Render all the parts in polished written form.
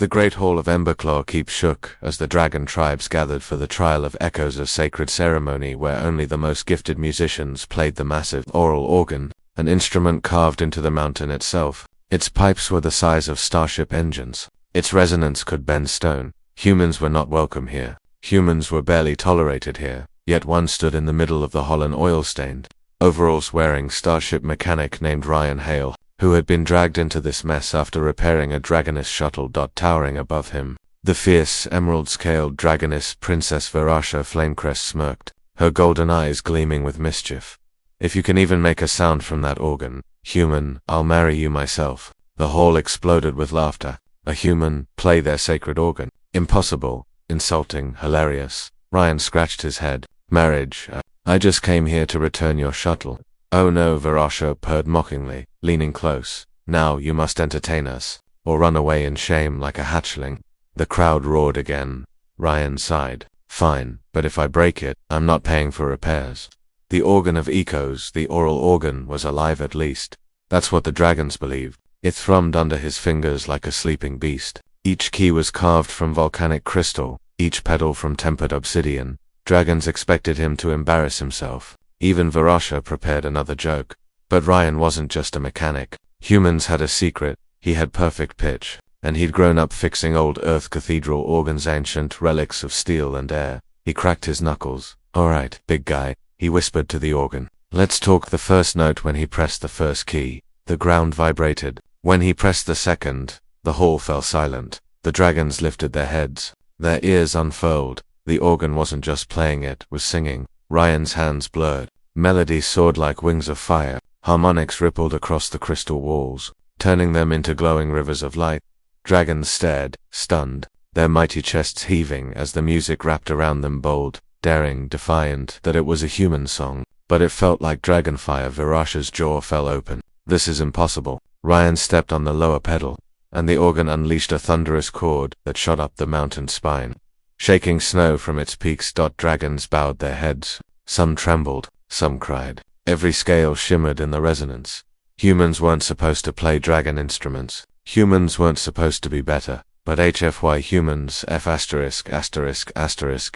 The great hall of Emberclaw Keep shook as the dragon tribes gathered for the trial of echoes of sacred ceremony where only the most gifted musicians played the massive oral organ, an instrument carved into the mountain itself. Its pipes were the size of starship engines. Its resonance could bend stone. Humans were not welcome here. Humans were barely tolerated here, yet one stood in the middle of the hall, an oil-stained, overalls-wearing starship mechanic named Ryan Hale, who had been dragged into this mess after repairing a Dragoness shuttle. Towering above him, the fierce, emerald-scaled Dragoness Princess Verasha Flamecrest smirked, her golden eyes gleaming with mischief. If you can even make a sound from that organ, human, I'll marry you myself. The hall exploded with laughter. A human play their sacred organ? Impossible, insulting, hilarious. Ryan scratched his head. Marriage? I just came here to return your shuttle. Oh no, Verasha purred mockingly, leaning close. Now you must entertain us, or run away in shame like a hatchling. The crowd roared again. Ryan sighed. Fine, but if I break it, I'm not paying for repairs. The organ of echoes, the oral organ, was alive at least. That's what the dragons believed. It thrummed under his fingers like a sleeping beast. Each key was carved from volcanic crystal, each pedal from tempered obsidian. Dragons expected him to embarrass himself. Even Verasha prepared another joke. But Ryan wasn't just a mechanic. Humans had a secret. He had perfect pitch, and he'd grown up fixing old Earth cathedral organs, ancient relics of steel and air. He cracked his knuckles. All right, big guy, he whispered to the organ. Let's talk. The first note. When he pressed the first key, the ground vibrated. When he pressed the second, the hall fell silent. The dragons lifted their heads. Their ears unfurled. The organ wasn't just playing, it was singing. Ryan's hands blurred. Melodies soared like wings of fire. Harmonics rippled across the crystal walls, turning them into glowing rivers of light. Dragons stared, stunned, their mighty chests heaving as the music wrapped around them, bold, daring, defiant. That it was a human song, but it felt like dragonfire. Verasha's jaw fell open. This is impossible. Ryan stepped on the lower pedal, and the organ unleashed a thunderous chord that shot up the mountain spine, shaking snow from its peaks. Dragons bowed their heads. Some trembled, some cried. Every scale shimmered in the resonance. Humans weren't supposed to play dragon instruments. Humans weren't supposed to be better. But HFY humans, F******,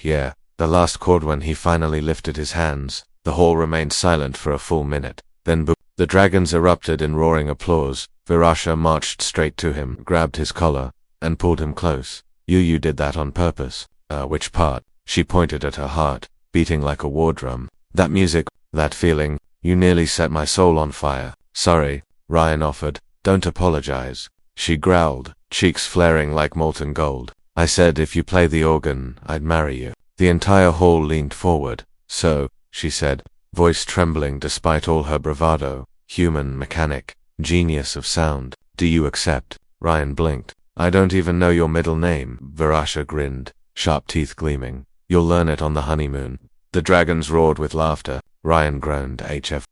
yeah. The last chord. When he finally lifted his hands, the hall remained silent for a full minute. Then boom. The dragons erupted in roaring applause. Verasha marched straight to him, grabbed his collar, and pulled him close. You did that on purpose. Which part? She pointed at her heart, beating like a war drum. That music, that feeling, you nearly set my soul on fire. Sorry, Ryan offered. Don't apologize. She growled, cheeks flaring like molten gold. I said if you play the organ, I'd marry you. The entire hall leaned forward. So, she said, voice trembling despite all her bravado. Human, mechanic, genius of sound. Do you accept? Ryan blinked. I don't even know your middle name. Verasha grinned, sharp teeth gleaming. You'll learn it on the honeymoon. The dragons roared with laughter. Ryan groaned. HF